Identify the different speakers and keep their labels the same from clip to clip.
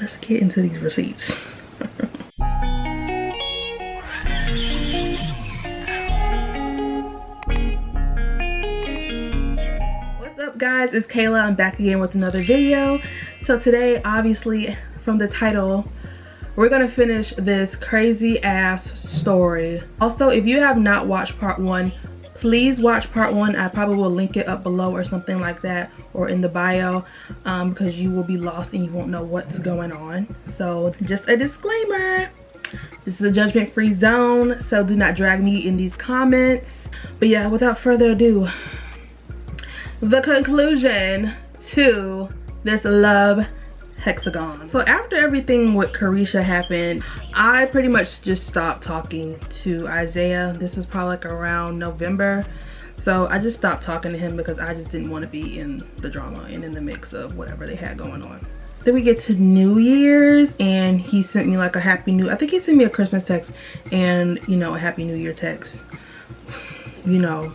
Speaker 1: let's get into these receipts. What's up guys, it's Kayla. I'm back again with another video. So today, obviously from the title, we're gonna finish this crazy ass story. Also, if you have not watched part 1, please watch part 1. I probably will link it up below or something like that, or in the bio, because you will be lost and you won't know what's going on. So just a disclaimer, this is a judgment-free zone, so do not drag me in these comments. But yeah, without further ado, the conclusion to this love hexagon. So after everything with Carisha happened, I pretty much just stopped talking to Isaiah. This is probably like around November. So I just stopped talking to him because I just didn't want to be in the drama and in the mix of whatever they had going on. Then we get to New Year's and he sent me like a happy new, I think he sent me a Christmas text and, you know, a happy new year text. You know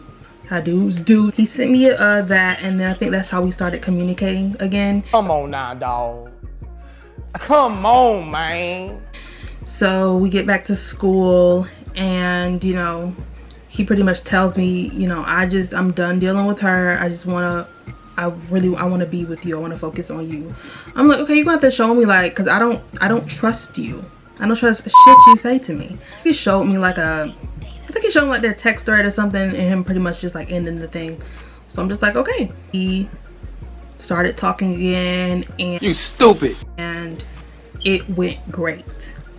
Speaker 1: how dudes do. He sent me that, and then I think that's how we started communicating again.
Speaker 2: Come on now, dog. Come on, man.
Speaker 1: So we get back to school and, you know, he pretty much tells me, you know, I'm done dealing with her. I want to be with you. I want to focus on you. I'm like, okay, you're gonna have to show me, like, because I don't trust you. I don't trust shit you say to me. He showed me like I think he showed me like their text thread or something, and him pretty much just like ending the thing. So I'm just like, okay. He started talking again, and
Speaker 2: you stupid.
Speaker 1: And it went great.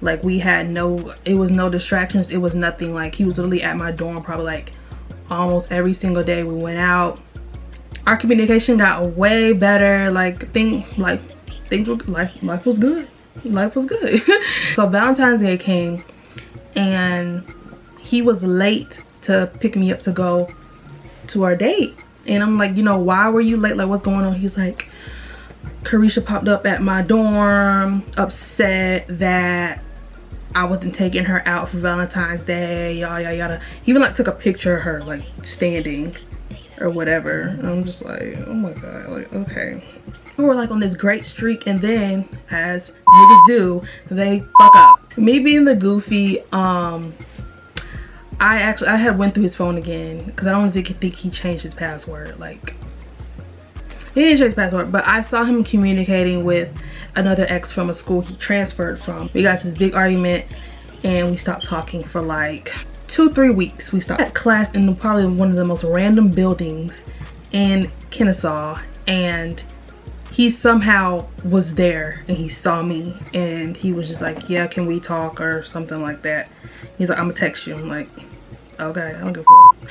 Speaker 1: Like it was no distractions. It was nothing. Like he was literally at my dorm probably like almost every single day. We went out. Our communication got way better. Life was good. Life was good. So Valentine's Day came and he was late to pick me up to go to our date. And I'm like, you know, why were you late? Like, what's going on? He's like, Carisha popped up at my dorm, upset that I wasn't taking her out for Valentine's Day, yada yada yada. He even like took a picture of her like standing or whatever. And I'm just like, oh my god, like, okay. We were like on this great streak, and then as niggas do, they fuck up. Me being the goofy, I had went through his phone again because I don't think he changed his password. Like, he didn't change his password, but I saw him communicating with another ex from a school he transferred from. We got to this big argument and we stopped talking for like 2-3 weeks. We stopped at class in probably one of the most random buildings in Kennesaw, and he somehow was there and he saw me and he was just like, yeah, can we talk or something like that. He's like, I'm gonna text you. I'm like, okay, I don't give a fuck.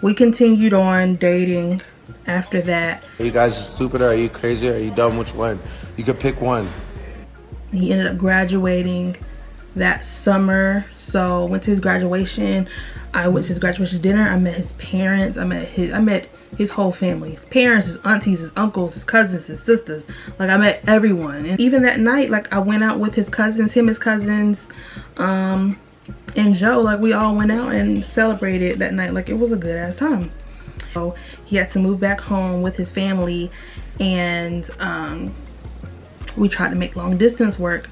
Speaker 1: We continued on dating after that.
Speaker 3: Are you guys stupid or are you crazy or are you dumb? Which one? You could pick one.
Speaker 1: He ended up graduating that summer. So went to his graduation. I went to his graduation dinner. I met his parents. I met his whole family. His parents, his aunties, his uncles, his cousins, his sisters. Like, I met everyone. And even that night, like, I went out with his cousins, his cousins, and Joe. Like, we all went out and celebrated that night. Like, it was a good ass time. So he had to move back home with his family, and we tried to make long distance work,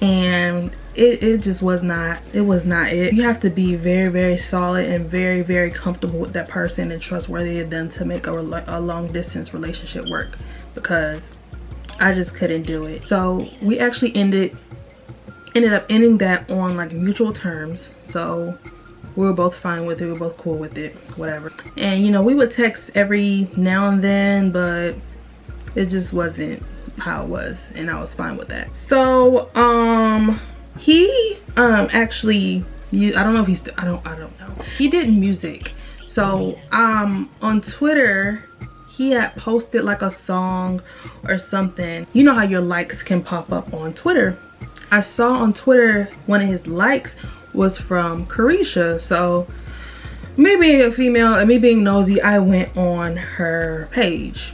Speaker 1: and it just was not it. You have to be very, very solid and very, very comfortable with that person and trustworthy of them to make a long distance relationship work, because I just couldn't do it. So we actually ended up ending that on like mutual terms. So we were both fine with it. We were both cool with it, whatever. And you know, we would text every now and then, but it just wasn't how it was, and I was fine with that. So he actually, I don't know if he's still, I don't know. He did music. So on Twitter, he had posted like a song or something. You know how your likes can pop up on Twitter. I saw on Twitter one of his likes was from Carisha. So me being a female and me being nosy, I went on her page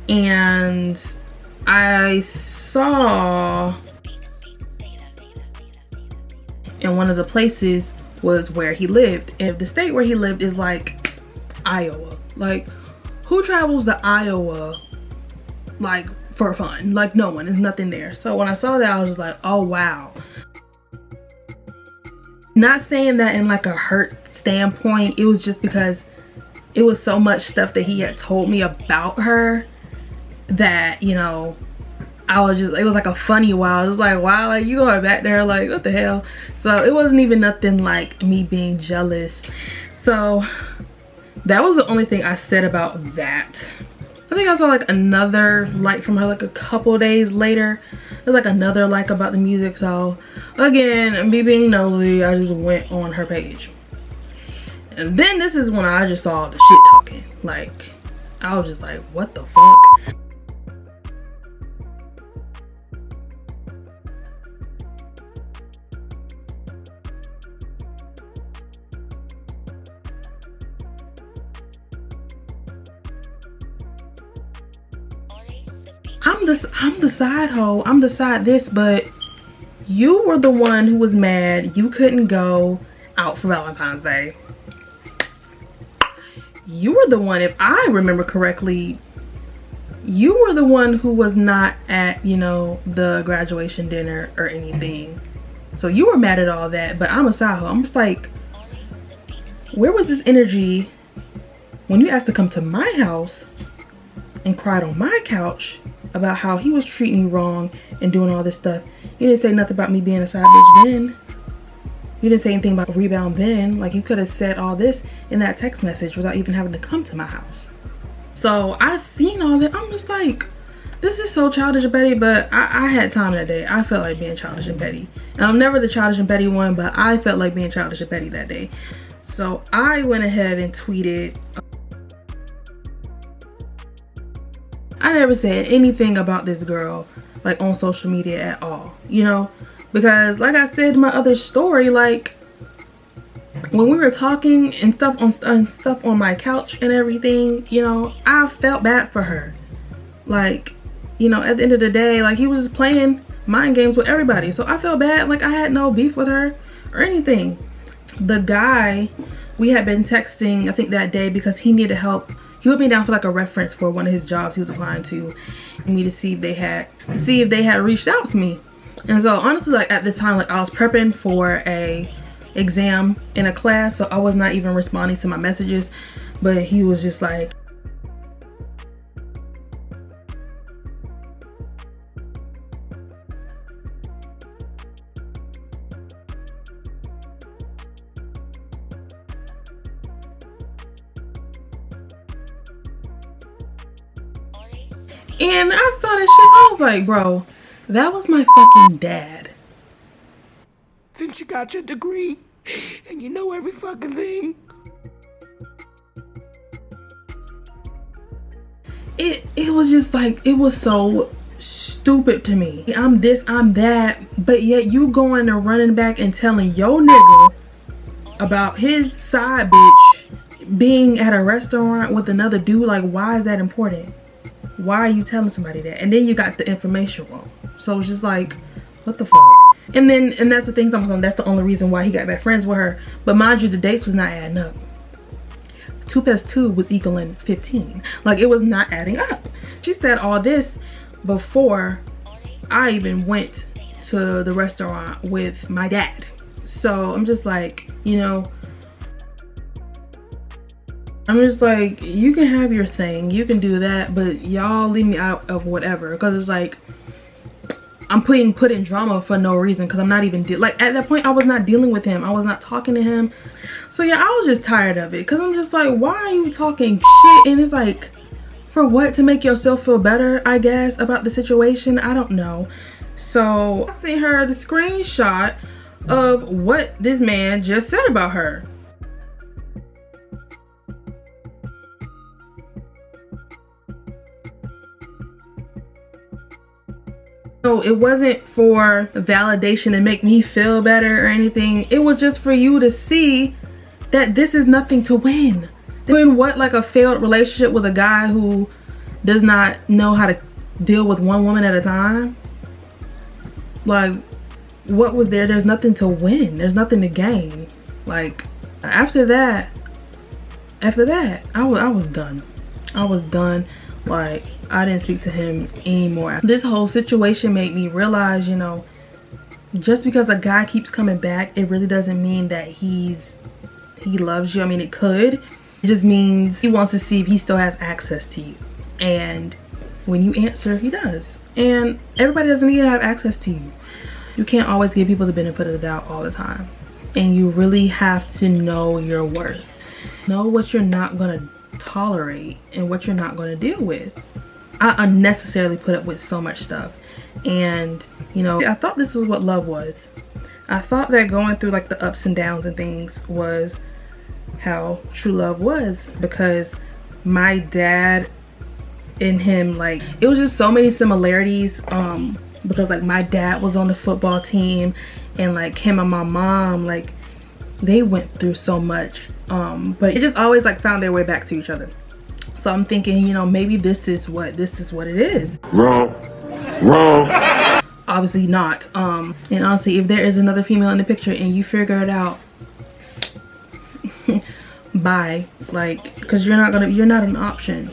Speaker 1: and I saw in one of the places was where he lived, and the state where he lived is like Iowa. Like, who travels to Iowa like for fun. Like no one, there's nothing there. So when I saw that, I was just like, oh wow. Not saying that in like a hurt standpoint, it was just because it was so much stuff that he had told me about her that, you know, I was just, it was like a funny wow. It was like, wow, like you going back there, like what the hell. So it wasn't even nothing like me being jealous. So that was the only thing I said about that. I think I saw like another like from her like a couple days later. There's like another like about the music. So again, me being nosy, I just went on her page. And then this is when I just saw the shit talking. Like, I was just like, what the fuck? I'm the side hoe, I'm the side this, but you were the one who was mad you couldn't go out for Valentine's Day. You were the one, if I remember correctly, you were the one who was not at, you know, the graduation dinner or anything. So you were mad at all that, but I'm a side hoe. I'm just like, where was this energy when you asked to come to my house and cried on my couch about how he was treating you wrong and doing all this stuff? You didn't say nothing about me being a side bitch then. You didn't say anything about rebound then. Like, you could have said all this in that text message without even having to come to my house. So I seen all that. I'm just like, this is so childish and petty, but I had time that day. I felt like being childish and petty. And I'm never the childish and petty one, but I felt like being childish and petty that day. So I went ahead and tweeted. I never said anything about this girl like on social media at all, you know, because like I said in my other story, like when we were talking and stuff on my couch and everything, you know, I felt bad for her. Like, you know, at the end of the day, like he was just playing mind games with everybody. So I felt bad. Like I had no beef with her or anything. The guy, we had been texting, I think that day, because he needed help. He put me down for like a reference for one of his jobs he was applying to, and me to see if they had reached out to me. And so honestly, like at this time, like I was prepping for a exam in a class, so I was not even responding to my messages. But he was just like, and I saw that shit, I was like, bro, that was my fucking dad.
Speaker 2: Since you got your degree and you know every fucking thing.
Speaker 1: It was just like, it was so stupid to me. I'm this, I'm that, but yet you going and running back and telling your nigga about his side bitch being at a restaurant with another dude. Like, why is that important? Why are you telling somebody that? And then you got the information wrong. So it's just like, what the fuck? And that's the thing, that's the only reason why he got back friends with her. But mind you, the dates was not adding up. 2 + 2 was equaling 15. Like, it was not adding up. She said all this before I even went to the restaurant with my dad. So I'm just like, you know, I'm just like, you can have your thing, you can do that, but y'all leave me out of whatever. Because it's like, I'm putting drama for no reason, because I'm not even like at that point I was not dealing with him, I was not talking to him. So yeah, I was just tired of it, because I'm just like, why are you talking shit? And it's like, for what? To make yourself feel better, I guess, about the situation? I don't know. So I sent her the screenshot of what this man just said about her. No, it wasn't for validation to make me feel better or anything. It was just for you to see that this is nothing to win. Doing what, like a failed relationship with a guy who does not know how to deal with one woman at a time? Like, what was there? There's nothing to win. There's nothing to gain. Like, after that, I was done. I was done Like, I didn't speak to him anymore. This whole situation made me realize, you know, just because a guy keeps coming back, it really doesn't mean that he loves you. I mean, it could. It just means he wants to see if he still has access to you. And when you answer, he does. And everybody doesn't need to have access to you. You can't always give people the benefit of the doubt all the time. And you really have to know your worth. Know what you're not gonna tolerate and what you're not gonna deal with. I unnecessarily put up with so much stuff. And, you know, I thought this was what love was. I thought that going through like the ups and downs and things was how true love was, because my dad and him, like, it was just so many similarities, because like my dad was on the football team, and like him and my mom, like, they went through so much, but it just always like found their way back to each other. So I'm thinking, you know, maybe this is what it is. Wrong. Obviously not. And honestly, if there is another female in the picture and you figure it out, bye. Like, because you're not an option.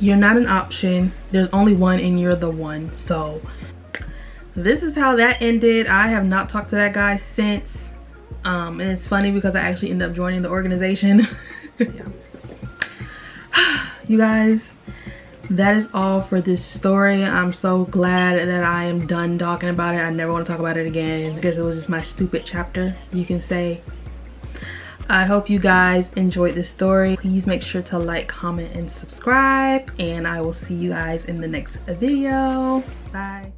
Speaker 1: You're not an option. There's only one and you're the one. So this is how that ended. I have not talked to that guy since. And it's funny because I actually ended up joining the organization. Yeah. You guys, that is all for this story. I'm so glad that I am done talking about it. I never want to talk about it again because it was just my stupid chapter, you can say. I hope you guys enjoyed this story. Please make sure to like, comment, and subscribe, and I will see you guys in the next video. Bye.